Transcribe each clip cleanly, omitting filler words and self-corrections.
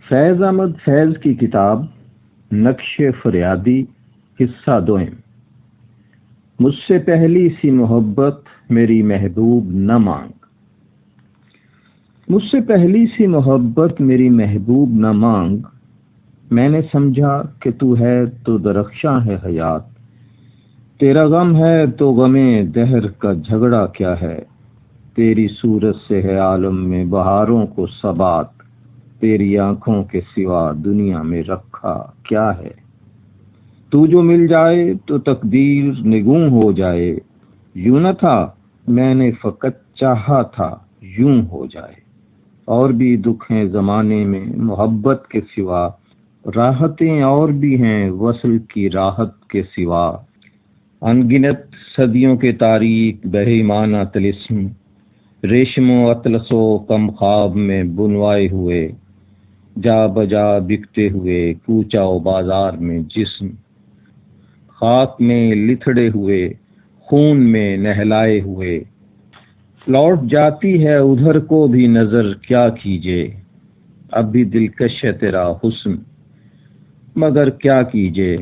فیض احمد فیض کی کتاب نقش فریادی حصہ دوئم۔ مجھ سے پہلی سی محبت میری محبوب نہ مانگ۔ مجھ سے پہلی سی محبت میری محبوب نہ مانگ، میں نے سمجھا کہ تو ہے تو درخشاں ہے حیات، تیرا غم ہے تو غم دہر کا جھگڑا کیا ہے، تیری صورت سے ہے عالم میں بہاروں کو ثبات، تیری آنکھوں کے سوا دنیا میں رکھا کیا ہے، تو جو مل جائے تو تقدیر نگوں ہو جائے، یوں نہ تھا میں نے فقط چاہا تھا یوں ہو جائے، اور بھی دکھ ہیں زمانے میں محبت کے سوا، راحتیں اور بھی ہیں وصل کی راحت کے سوا، انگنت صدیوں کے تاریک بہیمانہ طلسم، ریشم و اطلس و کم خواب میں بنوائے ہوئے، جا بجا بکتے ہوئے کوچہ و بازار میں جسم، خاک میں لتھڑے ہوئے خون میں نہلائے ہوئے، لوٹ جاتی ہے ادھر کو بھی نظر کیا کیجے، اب بھی دلکش ہے تیرا حسن مگر کیا کیجے،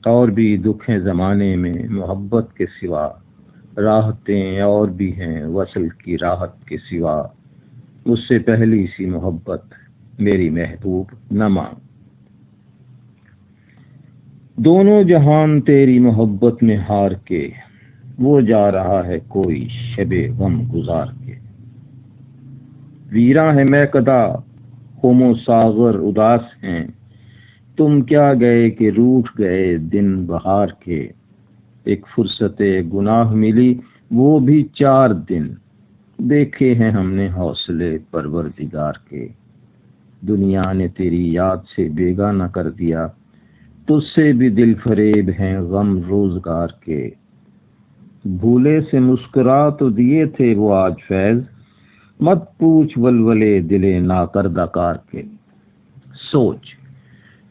اور بھی دکھ ہیں زمانے میں محبت کے سوا، راحتیں اور بھی ہیں وصل کی راحت کے سوا، مجھ سے پہلی سی محبت میری محبوب نہ مانگ۔ دونوں جہان تیری محبت میں ہار کے، وہ جا رہا ہے کوئی شب غم گزار کے، ویراں ہے میکدہ خم و ساغر اداس ہیں، تم کیا گئے کہ روٹھ گئے دن بہار کے، ایک فرصت گناہ ملی وہ بھی 4 دن، دیکھے ہیں ہم نے حوصلے پروردگار کے، دنیا نے تیری یاد سے بیگانہ کر دیا، تجھ سے بھی دل فریب ہیں غم روزگار کے، بھولے سے مسکرا تو دیے تھے وہ آج فیض، مت پوچھ ولولے دلے ناکردہ کار کے، سوچ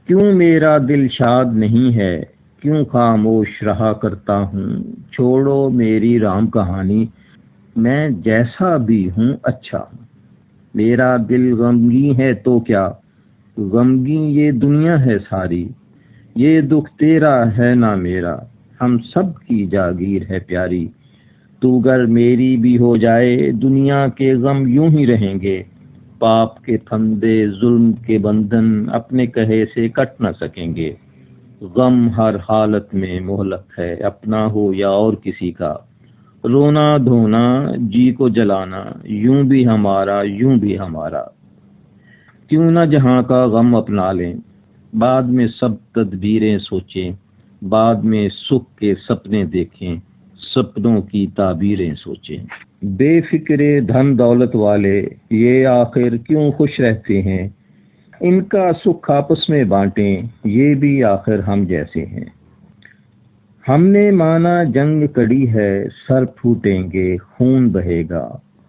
کیوں میرا دل شاد نہیں ہے، کیوں خاموش رہا کرتا ہوں، چھوڑو میری رام کہانی، میں جیسا بھی ہوں اچھا ہوں، میرا دل غمگین ہے تو کیا، غمگین یہ دنیا ہے ساری، یہ دکھ تیرا ہے نہ میرا، ہم سب کی جاگیر ہے پیاری، تو گر میری بھی ہو جائے دنیا کے غم یوں ہی رہیں گے، پاپ کے پھندے ظلم کے بندھن اپنے کہے سے کٹ نہ سکیں گے، غم ہر حالت میں مہلک ہے اپنا ہو یا اور کسی کا، رونا دھونا جی کو جلانا یوں بھی ہمارا یوں بھی ہمارا، کیوں نہ جہاں کا غم اپنا لیں، بعد میں سب تدبیریں سوچیں، بعد میں سکھ کے سپنے دیکھیں، سپنوں کی تعبیریں سوچیں، بے فکرے دھن دولت والے یہ آخر کیوں خوش رہتے ہیں، ان کا سکھ آپس میں بانٹیں یہ بھی آخر ہم جیسے ہیں، ہم نے مانا جنگ کڑی ہے سر پھوٹیں گے خون بہے گا،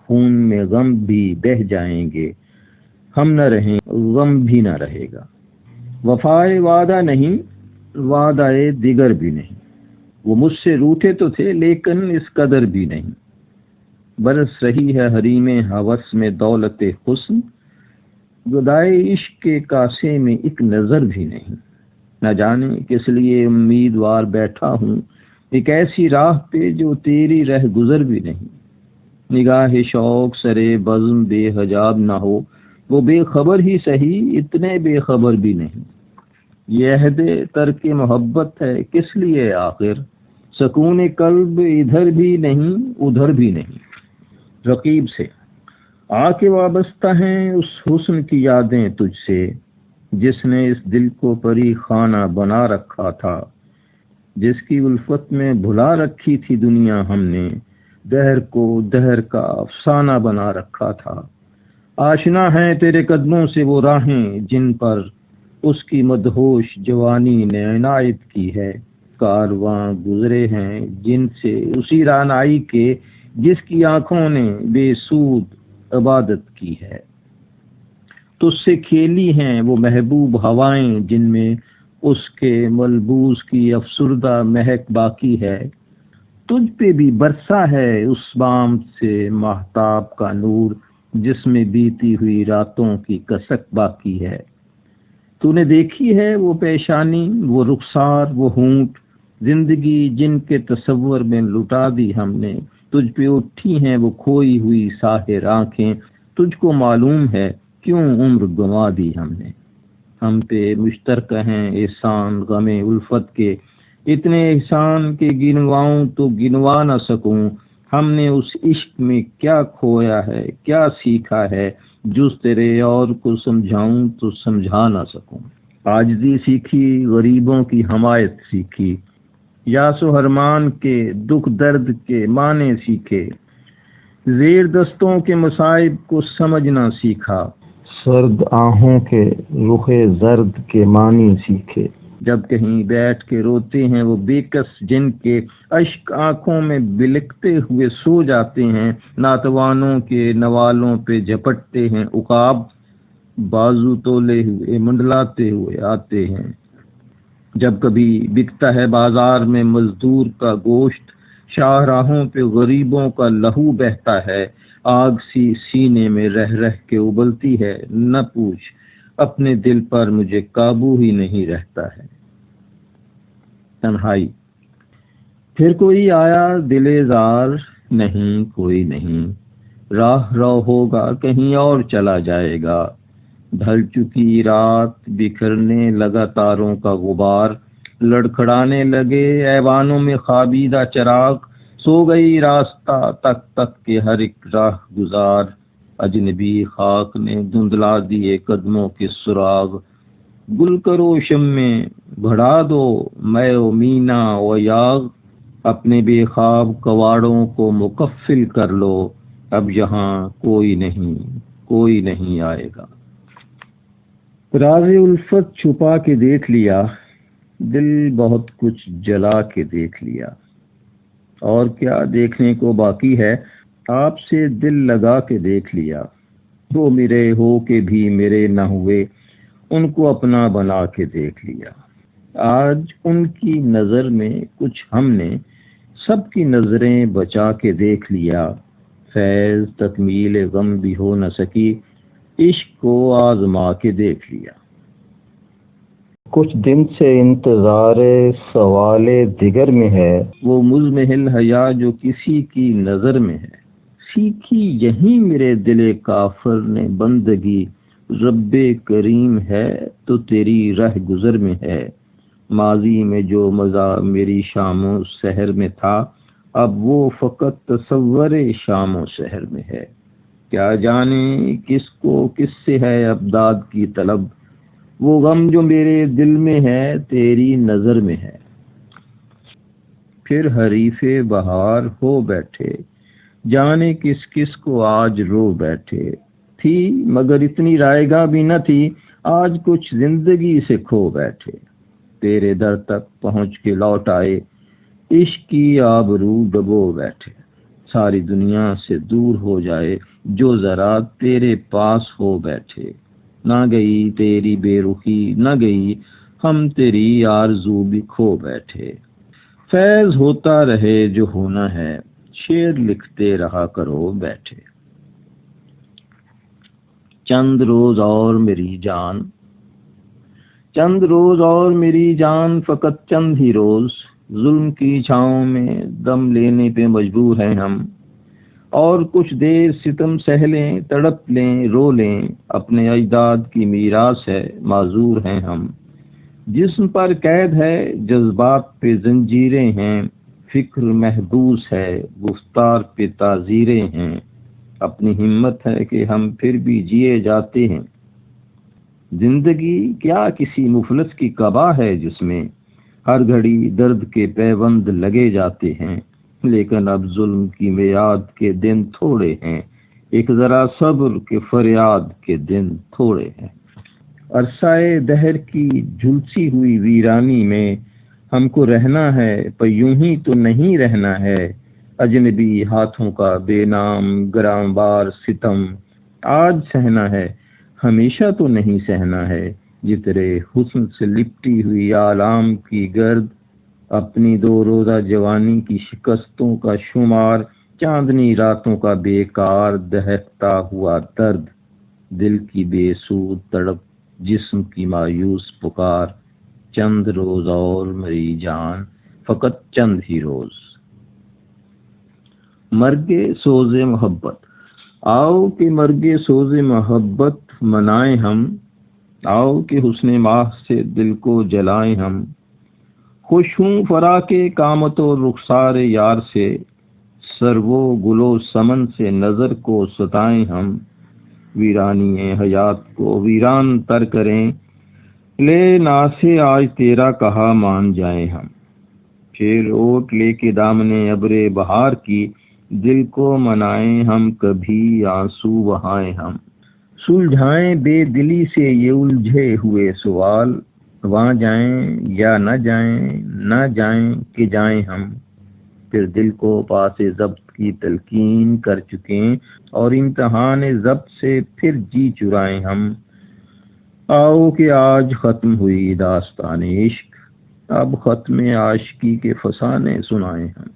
خون میں غم بھی بہہ جائیں گے، ہم نہ رہیں غم بھی نہ رہے گا، وفائے وعدہ نہیں وعدہ دیگر بھی نہیں، وہ مجھ سے روٹھے تو تھے لیکن اس قدر بھی نہیں، برس رہی ہے حریم ہوس میں دولت حسن، گدائے عشق کے کاسے میں ایک نظر بھی نہیں، نہ جانے کس لیے امیدوار بیٹھا ہوں ایک ایسی راہ پہ جو تیری رہ گزر بھی نہیں، نگاہ شوق سرے بزم بے حجاب نہ ہو، وہ بے خبر ہی سہی اتنے بے خبر بھی نہیں، یہ عہد ترک محبت ہے کس لیے آخر، سکون قلب ادھر بھی نہیں ادھر بھی نہیں، رقیب سے آ کے وابستہ ہیں اس حسن کی یادیں تجھ سے، جس نے اس دل کو پری خانہ بنا رکھا تھا، جس کی الفت میں بھلا رکھی تھی دنیا ہم نے، دہر کو دہر کا افسانہ بنا رکھا تھا، آشنا ہیں تیرے قدموں سے وہ راہیں جن پر اس کی مدہوش جوانی نے عنایت کی ہے، کارواں گزرے ہیں جن سے اسی رعنائی کے جس کی آنکھوں نے بے سود عبادت کی ہے، تجھ سے کھیلی ہیں وہ محبوب ہوائیں جن میں اس کے ملبوس کی افسردہ مہک باقی ہے، تجھ پہ بھی برسا ہے اس بام سے ماہتاب کا نور جس میں بیتی ہوئی راتوں کی کسک باقی ہے، تو نے دیکھی ہے وہ پیشانی، وہ رخسار، وہ ہونٹ، زندگی جن کے تصور میں لٹا دی ہم نے، تجھ پہ اٹھی ہیں وہ کھوئی ہوئی ساحر آنکھیں، تجھ کو معلوم ہے کیوں عمر گنوا دی ہم نے۔ ہم پہ مشترکہ ہیں احسان غم الفت کے، اتنے احسان کے گنواؤں تو گنوا نہ سکوں، ہم نے اس عشق میں کیا کھویا ہے، کیا سیکھا ہے، جس تیرے اور کو سمجھاؤں تو سمجھا نہ سکوں۔ عاجزی سیکھی، غریبوں کی حمایت سیکھی، یاس و حرمان کے دکھ درد کے معنی سیکھے، زیر دستوں کے مصائب کو سمجھنا سیکھا، سرد آہوں کے رخ زرد کے معنی سیکھے۔ جب کہیں بیٹھ کے روتے ہیں وہ بے کس جن کے اشک آنکھوں میں بلکتے ہوئے سو جاتے ہیں، ناتوانوں کے نوالوں پہ جھپٹتے ہیں عقاب، بازو تولے ہوئے منڈلاتے ہوئے آتے ہیں۔ جب کبھی بکتا ہے بازار میں مزدور کا گوشت، شاہراہوں پہ غریبوں کا لہو بہتا ہے، آگ سی سینے میں رہ رہ کے ابلتی ہے، نہ پوچھ اپنے دل پر مجھے قابو ہی نہیں رہتا ہے۔ تنہائی۔ پھر کوئی آیا دل زار، نہیں کوئی نہیں، راہ رو ہوگا کہیں اور چلا جائے گا، ڈھل چکی رات بکھرنے لگا تاروں کا غبار، لڑکھڑانے لگے ایوانوں میں خوابیدہ چراغ، سو گئی راستہ تک تک کے ہر ایک راہ گزار، اجنبی خاک نے دھندلا دیے قدموں کے سراغ، گل کرو شمیں بڑھا دو میں و مینا و یاغ، اپنے بے خواب کواڑوں کو مکفل کر لو، اب یہاں کوئی نہیں آئے گا۔ راز الفت چھپا کے دیکھ لیا، دل بہت کچھ جلا کے دیکھ لیا، اور کیا دیکھنے کو باقی ہے، آپ سے دل لگا کے دیکھ لیا، وہ میرے ہو کے بھی میرے نہ ہوئے، ان کو اپنا بنا کے دیکھ لیا، آج ان کی نظر میں کچھ ہم نے سب کی نظریں بچا کے دیکھ لیا، فیض تکمیل غم بھی ہو نہ سکی، عشق کو آزما کے دیکھ لیا۔ کچھ دن سے انتظار سوال دیگر میں ہے، وہ مزمحل حیا جو کسی کی نظر میں ہے، سیکھی یہی میرے دل کافر نے بندگی، رب کریم ہے تو تیری رہ گزر میں ہے، ماضی میں جو مزہ میری شام و سحر میں تھا، اب وہ فقط تصور شام و سحر میں ہے، کیا جانے کس کو کس سے ہے اب داد کی طلب، وہ غم جو میرے دل میں ہے تیری نظر میں ہے۔ پھر حریف بہار ہو بیٹھے، جانے کس کس کو آج رو بیٹھے، تھی مگر اتنی رائے گاہ بھی نہ تھی، آج کچھ زندگی سے کھو بیٹھے، تیرے در تک پہنچ کے لوٹ آئے، عشق کی آبرو ڈبو بیٹھے، ساری دنیا سے دور ہو جائے جو ذرا تیرے پاس ہو بیٹھے، نہ گئی تیری بے رخی نہ گئی ہم تیری آرزو بھی کھو بیٹھے، فیض ہوتا رہے جو ہونا ہے، شعر لکھتے رہا کرو بیٹھے۔ چند روز اور میری جان، چند روز اور میری جان، فقط چند ہی روز، ظلم کی چھاؤں میں دم لینے پہ مجبور ہیں ہم، اور کچھ دیر ستم سہ لیں، تڑپ لیں، رو لیں، اپنے اجداد کی میراث ہے معذور ہیں ہم، جسم پر قید ہے جذبات پہ زنجیریں ہیں، فکر محبوس ہے گفتار پہ تعزیریں ہیں، اپنی ہمت ہے کہ ہم پھر بھی جیے جاتے ہیں، زندگی کیا کسی مفلس کی قبا ہے جس میں ہر گھڑی درد کے پیوند لگے جاتے ہیں، لیکن اب ظلم کی میعاد کے دن تھوڑے ہیں، ایک ذرا صبر کے فریاد کے دن تھوڑے ہیں، عرصۂ دہر کی جھلسی ہوئی ویرانی میں ہم کو رہنا ہے، پر یوں ہی تو نہیں رہنا ہے، اجنبی ہاتھوں کا بے نام گراں بار ستم آج سہنا ہے، ہمیشہ تو نہیں سہنا ہے، جترے حسن سے لپٹی ہوئی آلام کی گرد، اپنی 2 روزہ جوانی کی شکستوں کا شمار، چاندنی راتوں کا بیکار دہکتا ہوا درد، دل کی بے سود تڑپ جسم کی مایوس پکار، چند روز اور میری جان، فقط چند ہی روز۔ مرگ سوز محبت، آؤ کہ مرگ سوز محبت منائیں ہم، آؤ کہ حسن ماہ سے دل کو جلائیں ہم۔ خوش ہوں فراق قامت و رخسار یار سے، سرو و گل و سمن سے نظر کو ستائیں ہم۔ ویرانی حیات کو ویران تر کریں، لے ناسے آج تیرا کہا مان جائیں ہم۔ پھر اوٹ لے کے دامن ابر بہار کی، دل کو منائیں ہم، کبھی آنسو بہائیں ہم۔ سلجھائیں بے دلی سے یہ الجھے ہوئے سوال، وہاں جائیں یا نہ جائیں، نہ جائیں کہ جائیں ہم۔ پھر دل کو پاس ضبط کی تلقین کر چکیں، اور امتحان ضبط سے پھر جی چرائیں ہم۔ آؤ کہ آج ختم ہوئی داستان عشق، اب ختم عاشقی کے فسانے سنائیں ہم۔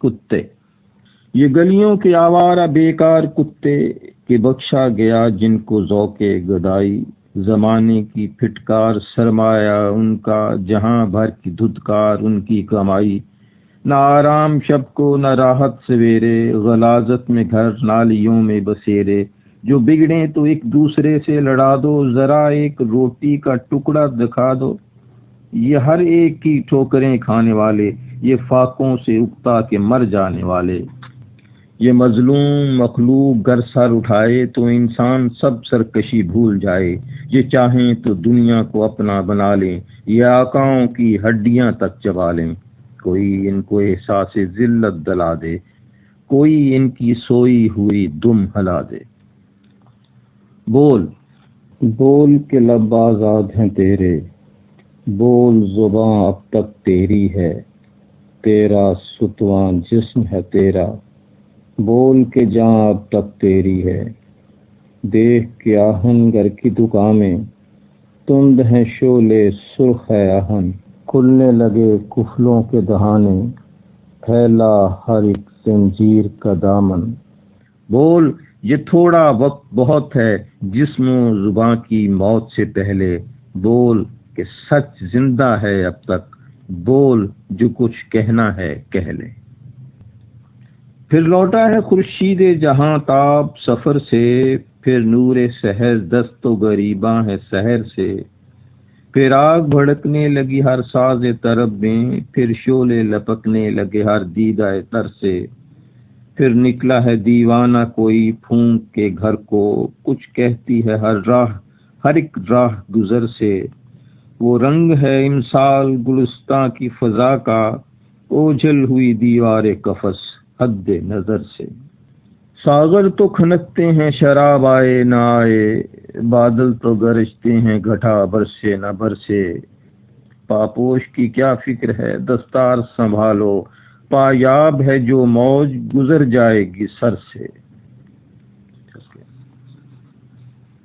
کتے، یہ گلیوں کے آوارہ بیکار کتے کہ بخشا گیا جن کو ذوق گدائی، زمانے کی پھٹکار سرمایہ ان کا، جہاں بھر کی دھدکار ان کی کمائی۔ نہ آرام شب کو نہ راحت سویرے، غلاظت میں گھر نالیوں میں بسیرے۔ جو بگڑیں تو ایک دوسرے سے لڑا دو، ذرا ایک روٹی کا ٹکڑا دکھا دو۔ یہ ہر ایک کی ٹھوکریں کھانے والے، یہ فاقوں سے اکتا کے مر جانے والے۔ یہ مظلوم مخلوق گر سر اٹھائے تو انسان سب سرکشی بھول جائے۔ یہ چاہیں تو دنیا کو اپنا بنا لیں، یہ آقاؤں کی ہڈیاں تک چبا لیں۔ کوئی ان کو احساس ذلت دلا دے، کوئی ان کی سوئی ہوئی دم ہلا دے۔ بول بول کے لب آزاد ہیں تیرے، بول زباں اب تک تیری ہے، تیرا ستواں جسم ہے تیرا، بول کے جاں اب تک تیری ہے۔ دیکھ کے آہن گر کی دکانیں، تند ہیں شعلے سرخ ہے آہن، کھلنے لگے کفلوں کے دہانے، پھیلا ہر ایک زنجیر کا دامن۔ بول یہ تھوڑا وقت بہت ہے جسم و زباں کی موت سے پہلے، بول کہ سچ زندہ ہے اب تک، بول جو کچھ کہنا ہے کہہ لے۔ پھر لوٹا ہے خورشید جہاں تاب سفر سے، پھر نور سحر دست و گریباں ہے سحر سے۔ پھر آگ بھڑکنے لگی ہر ساز طرب میں، پھر شعلے لپکنے لگے ہر دیدہ تر سے۔ پھر نکلا ہے دیوانہ کوئی پھونک کے گھر کو، کچھ کہتی ہے ہر ایک راہ گزر سے۔ وہ رنگ ہے امسال گلستاں کی فضا کا، اوجھل ہوئی دیوار قفس حد نظر سے۔ ساغر تو کھنکتے ہیں شراب آئے نہ آئے، بادل تو گرجتے ہیں گھٹا برسے نہ برسے۔ پاپوش کی کیا فکر ہے دستار سنبھالو، پایاب ہے جو موج گزر جائے گی سر سے۔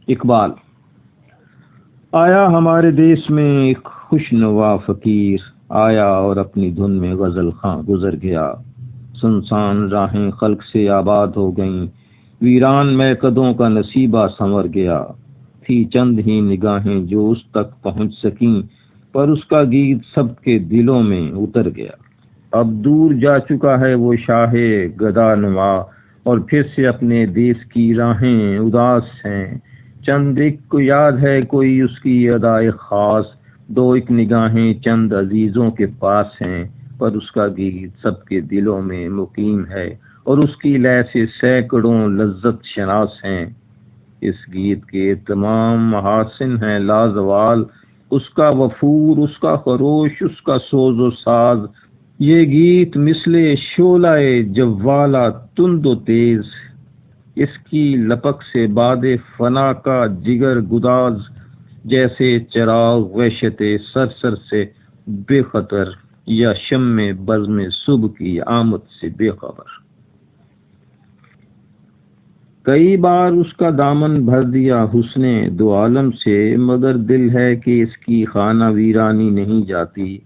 اقبال، آیا ہمارے دیس میں ایک خوشنوا فقیر، آیا اور اپنی دھن میں غزل خواں گزر گیا۔ سنسان راہیں خلق سے آباد ہو گئیں، ویران میکدوں کا نصیبہ سنور گیا۔ تھی چند ہی نگاہیں جو اس تک پہنچ سکیں، پر اس کا گیت سب کے دلوں میں اتر گیا۔ اب دور جا چکا ہے وہ شاہ گدا نما، اور پھر سے اپنے دیس کی راہیں اداس ہیں۔ چند ایک کو یاد ہے کوئی اس کی ادائے خاص، دو ایک نگاہیں چند عزیزوں کے پاس ہیں، پر اس کا گیت سب کے دلوں میں مقیم ہے، اور اس کی لے سے سینکڑوں لذت شناس ہیں۔ اس گیت کے تمام محاسن ہیں لازوال، اس کا وفور، اس کا خروش، اس کا سوز و ساز۔ یہ گیت مثل شعلہ جوالہ تند و تیز، اس کی لپک سے باد فنا کا جگر گداز، جیسے چراغ وحشت سرسر سے بے خطر، یا شمع بزم صبح کی آمد سے بے خبر۔ کئی بار اس کا دامن بھر دیا حسن دو عالم سے، مگر دل ہے کہ اس کی خانہ ویرانی نہیں جاتی۔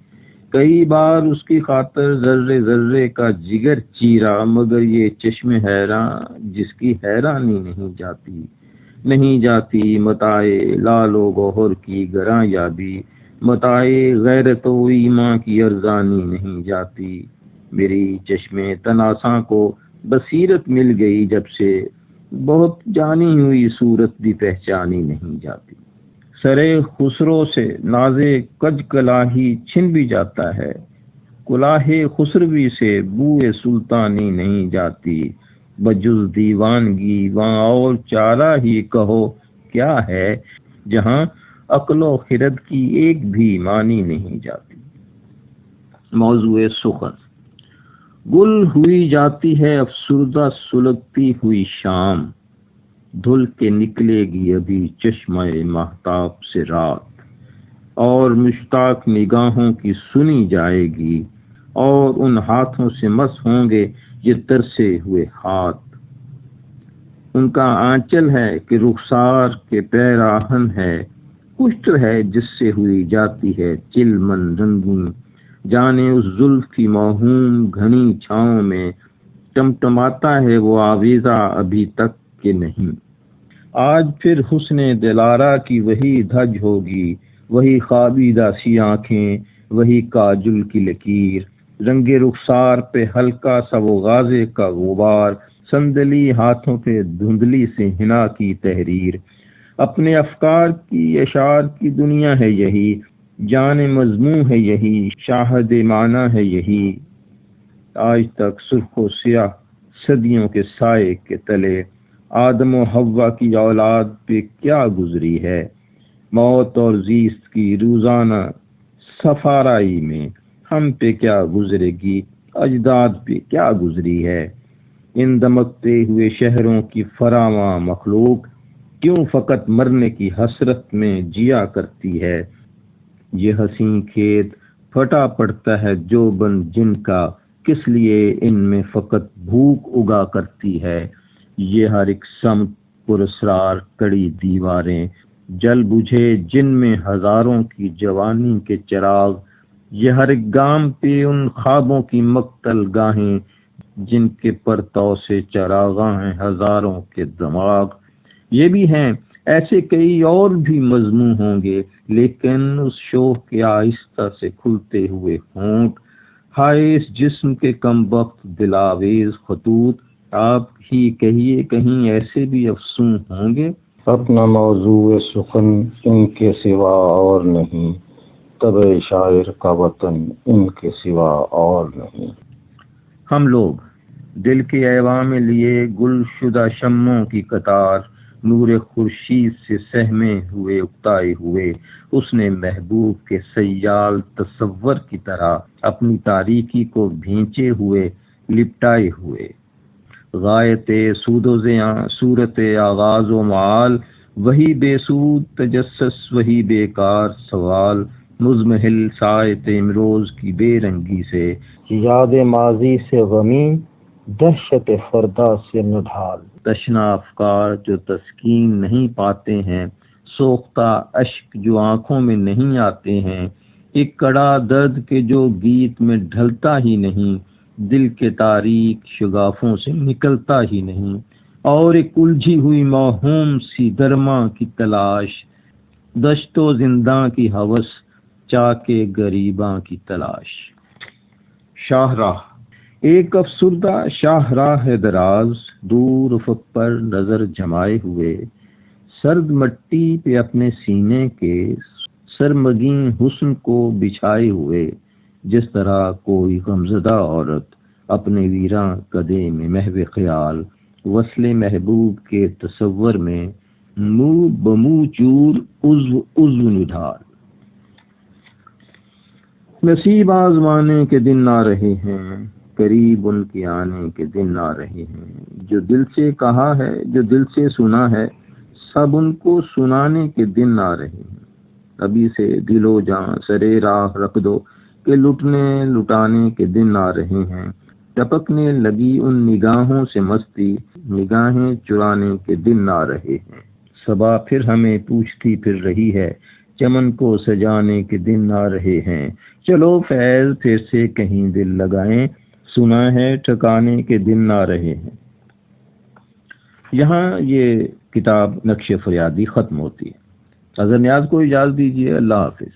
کئی بار اس کی خاطر ذرے ذرے کا جگر چیرا، مگر یہ چشم حیراں جس کی حیرانی نہیں جاتی۔ نہیں جاتی، متائے لال و گوہر کی گراں یابی، متائے غیرت و ایمان کی ارزانی نہیں جاتی۔ میری چشم تناساں کو بصیرت مل گئی جب سے، بہت جانی ہوئی صورت بھی پہچانی نہیں جاتی۔ سرے خسرو سے ناز کج کلاہی چھن بھی جاتا ہے، کلاہ خسروی سے بوئے سلطانی نہیں جاتی۔ بجز دیوانگی وہاں اور چارہ ہی کہو کیا ہے، جہاں عقل و خرد کی ایک بھی مانی نہیں جاتی۔ موضوع سخن: گل ہوئی جاتی ہے افسردہ سلگتی ہوئی شام، دھل کے نکلے گی ابھی چشمہ ماہتاب سے رات، اور مشتاق نگاہوں کی سنی جائے گی، اور ان ہاتھوں سے مس ہوں گے یہ ترسے ہوئے ہاتھ۔ ان کا آنچل ہے کہ رخسار کے پیراہن ہے، کشتر ہے جس سے ہوئی جاتی ہے چلمن رنگین، جانے اس زلف کی موہوم گھنی چھاؤں میں ٹمٹماتا ہے وہ آویزہ ابھی تک کہ نہیں۔ آج پھر حسن دلارا کی وہی دھج ہوگی، وہی خوابیدہ سی آنکھیں، وہی کاجل کی لکیر، رنگ رخسار پہ ہلکا سا وہ غازے کا غبار، سندلی ہاتھوں پہ دھندلی سے حنا کی تحریر۔ اپنے افکار کی اشعار کی دنیا ہے یہی، جان مضموں ہے یہی، شاہد معنی ہے یہی۔ آج تک سرخ و سیاہ صدیوں کے سائے کے تلے آدم و حوا کی اولاد پہ کیا گزری ہے، موت اور زیست کی روزانہ سفارائی میں ہم پہ کیا گزرے گی، اجداد پہ کیا گزری ہے۔ ان دمکتے ہوئے شہروں کی فراواں مخلوق کیوں فقط مرنے کی حسرت میں جیا کرتی ہے۔ یہ حسین کھیت پھٹا پڑتا ہے جو بن جن کا، کس لیے ان میں فقط بھوک اگا کرتی ہے۔ یہ ہر ایک سمت پراسرار کڑی دیواریں جل بجھے جن میں ہزاروں کی جوانی کے چراغ، یہ ہر ایک گام پہ ان خوابوں کی مقتل گاہیں جن کے پرتو سے چراغاں ہیں ہزاروں کے دماغ۔ یہ بھی ہیں، ایسے کئی اور بھی مضمون ہوں گے، لیکن اس شوق کے آہستہ سے کھلتے ہوئے ہونٹ، ہائے اس جسم کے کم وقت دلاویز خطوط، آپ ہی کہیے کہیں ایسے بھی افسون ہوں گے۔ اپنا موضوع سخن ان کے سوا اور نہیں، طبع شاعر کا وطن ان کے سوا اور نہیں۔ ہم لوگ دل کے ایوان میں لیے گل شدہ شمعوں کی قطار، نور خورشید سے سہمے ہوئے اکتائے ہوئے، اس نے محبوب کے سیال تصور کی طرح اپنی تاریکی کو بھینچے ہوئے لپٹائے ہوئے۔ غایت سود و زیاں، صورت آغاز و معال، وہی بے سود تجسس، وہی بیکار سوال، مزمحل ساعت امروز کی بے رنگی سے، یاد ماضی سے غمی، دہشت فردا سے نڈھال۔ تشنا افکار جو تسکین نہیں پاتے ہیں، سوختہ اشک جو آنکھوں میں نہیں آتے ہیں، ایک کڑا درد کے جو گیت میں ڈھلتا ہی نہیں، دل کے تاریک شگافوں سے نکلتا ہی نہیں، اور ایک الجھی ہوئی موہوم سی درماں کی تلاش، دشت و زنداں کی ہوس، چاکے غریباں کی تلاش۔ شاہراہ ایک افسردہ شاہراہ ہے دراز، دور افق پر نظر جمائے ہوئے، سرد مٹی پہ اپنے سینے کے سرمگین حسن کو بچھائے ہوئے، جس طرح کوئی غمزدہ عورت اپنے ویراں کدے میں محو خیال، وصل محبوب کے تصور میں منہ بمنہ چور، عضو عضو نڈھال۔ نصیب آزمانے کے دن آ رہے ہیں، قریب ان کے آنے کے دن آ رہے ہیں، جو دل سے کہا ہے، جو دل سے سنا ہے، سب ان کو سنانے کے دن آ رہے ہیں۔ ابھی سے دل و جاں سرے راہ رکھ دو کہ لٹنے لٹانے کے دن آ رہے ہیں، ٹپکنے لگی ان نگاہوں سے مستی، نگاہیں چرانے کے دن آ رہے ہیں۔ صبا پھر ہمیں پوچھتی پھر رہی ہے، چمن کو سجانے کے دن آ رہے ہیں، چلو فیض پھر سے کہیں دل لگائیں، سنا ہے ٹھکانے کے دن آ رہے ہیں۔ یہاں یہ کتاب نقش فریادی ختم ہوتی ہے۔ اظہر نیاز کو اجازت دیجیے، اللہ حافظ۔